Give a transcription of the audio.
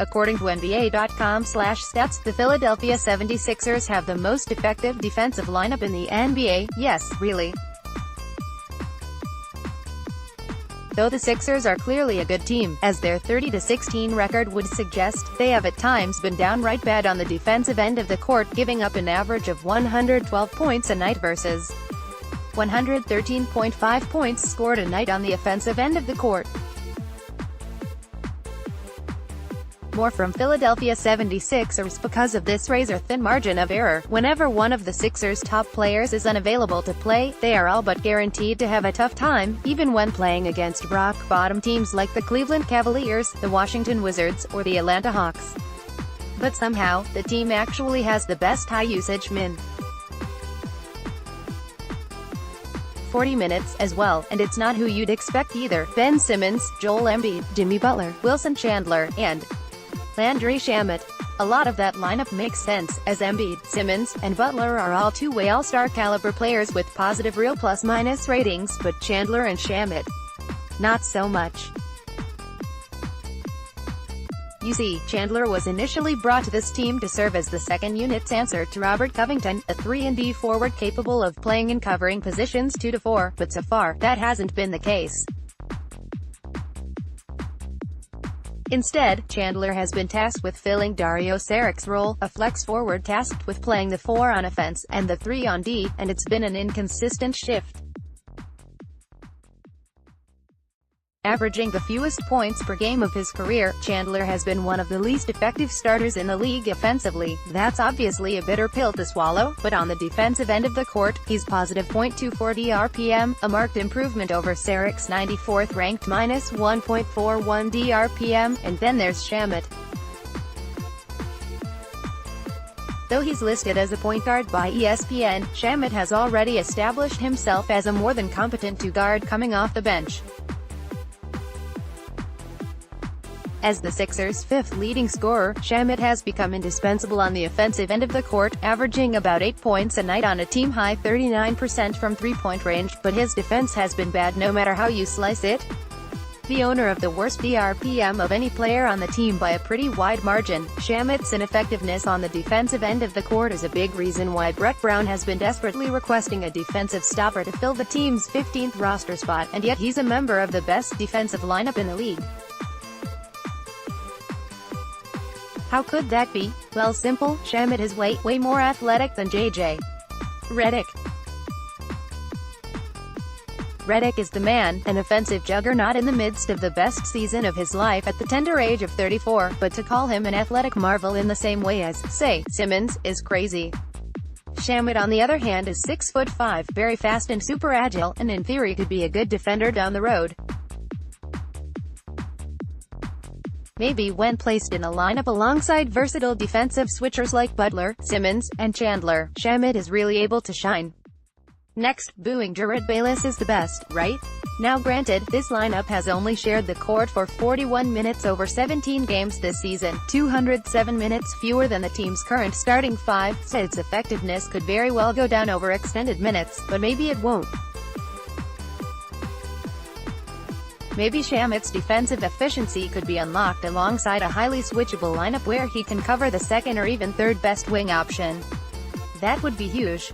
According to NBA.com/stats, the Philadelphia 76ers have the most effective defensive lineup in the NBA. Yes, really. Though the Sixers are clearly a good team, as their 30-16 record would suggest, they have at times been downright bad on the defensive end of the court, giving up an average of 112 points a night versus 113.5 points scored a night on the offensive end of the court. More from Philadelphia 76ers. Because of this razor-thin margin of error, whenever one of the Sixers' top players is unavailable to play, they are all but guaranteed to have a tough time, even when playing against rock-bottom teams like the Cleveland Cavaliers, the Washington Wizards, or the Atlanta Hawks. But somehow, the team actually has the best high-usage min. 40 minutes, as well, and it's not who you'd expect either. Ben Simmons, Joel Embiid, Jimmy Butler, Wilson Chandler, and Landry Shamet. A lot of that lineup makes sense, as Embiid, Simmons, and Butler are all two-way all-star caliber players with positive real plus-minus ratings, but Chandler and Shamet, not so much. You see, Chandler was initially brought to this team to serve as the second unit's answer to Robert Covington, a 3-and-D forward capable of playing and covering positions 2 to 4, but so far, that hasn't been the case. Instead, Chandler has been tasked with filling Dario Saric's role, a flex forward tasked with playing the 4 on offense, and the 3 on D, and it's been an inconsistent shift. Averaging the fewest points per game of his career, Chandler has been one of the least effective starters in the league offensively. That's obviously a bitter pill to swallow, but on the defensive end of the court, he's positive .24 DRPM, a marked improvement over Saric's 94th ranked minus 1.41 DRPM, and then there's Shamet. Though he's listed as a point guard by ESPN, Shamet has already established himself as a more than competent two-guard coming off the bench. As the Sixers' fifth leading scorer, Shamet has become indispensable on the offensive end of the court, averaging about 8 points a night on a team-high 39% from three-point range, but his defense has been bad no matter how you slice it. The owner of the worst DRPM of any player on the team by a pretty wide margin, Shamet's ineffectiveness on the defensive end of the court is a big reason why Brett Brown has been desperately requesting a defensive stopper to fill the team's 15th roster spot, and yet he's a member of the best defensive lineup in the league. How could that be? Well, simple. Shamet is way more athletic than JJ Redick. Redick is the man, an offensive juggernaut in the midst of the best season of his life at the tender age of 34, but to call him an athletic marvel in the same way as, say, Simmons, is crazy. Shamet on the other hand is 6'5", very fast and super agile, and in theory could be a good defender down the road. Maybe when placed in a lineup alongside versatile defensive switchers like Butler, Simmons, and Chandler, Shamet is really able to shine. Next, booing Jared Bayless is the best, right? Now granted, this lineup has only shared the court for 41 minutes over 17 games this season, 207 minutes fewer than the team's current starting 5, so its effectiveness could very well go down over extended minutes, but maybe it won't. Maybe Shamet's defensive efficiency could be unlocked alongside a highly switchable lineup where he can cover the second or even third best wing option. That would be huge.